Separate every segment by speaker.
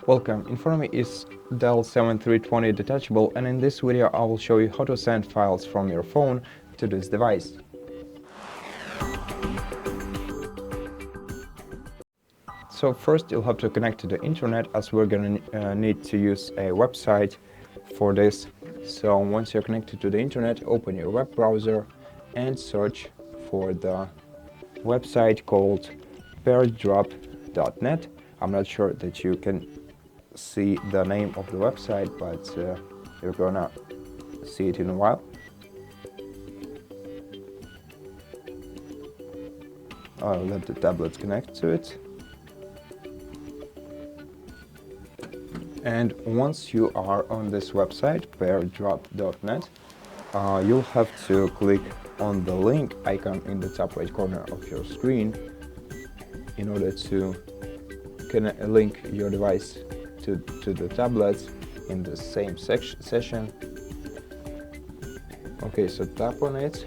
Speaker 1: Welcome, in front of me is DELL 7320 Detachable, and in this video I will show you how to send files from your phone to this device. So first you'll have to connect to the internet, as we're gonna need to use a website for this. So once you're connected to the internet, open your web browser and search for the website called PairDrop.net. I'm not sure that you can see the name of the website, but you're gonna see it in a while. I'll let the tablet connect to it. And once you are on this website, PairDrop.net, you'll have to click on the link icon in the top right corner of your screen in order to link your device to the tablet in the same session. Okay, so tap on it,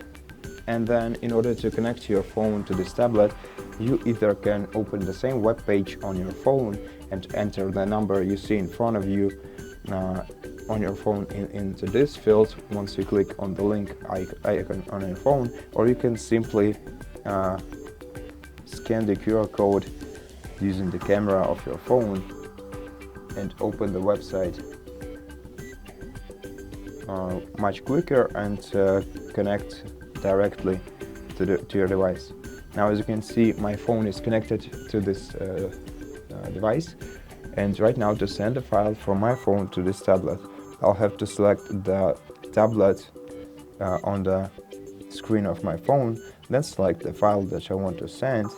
Speaker 1: and then in order to connect your phone to this tablet, you either can open the same web page on your phone and enter the number you see in front of you on your phone into this field once you click on the link icon on your phone, or you can simply scan the QR code using the camera of your phone and open the website much quicker and connect directly to your device. Now, as you can see, my phone is connected to this device, and right now to send a file from my phone to this tablet, I'll have to select the tablet on the screen of my phone, then select the file that I want to send.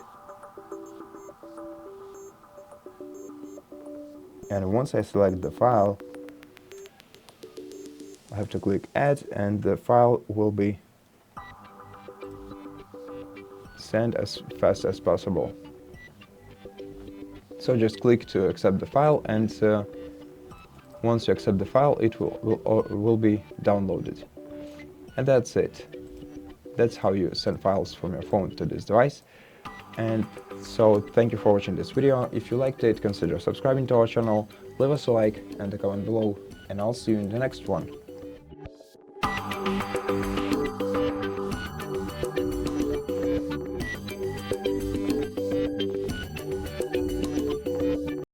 Speaker 1: And once I select the file, I have to click Add, and the file will be sent as fast as possible. So just click to accept the file, and once you accept the file, it will be downloaded. And that's it. That's how you send files from your phone to this device. And so thank you for watching this video. If you liked it, consider subscribing to our channel, leave us a like and a comment below, and I'll see you in the next one.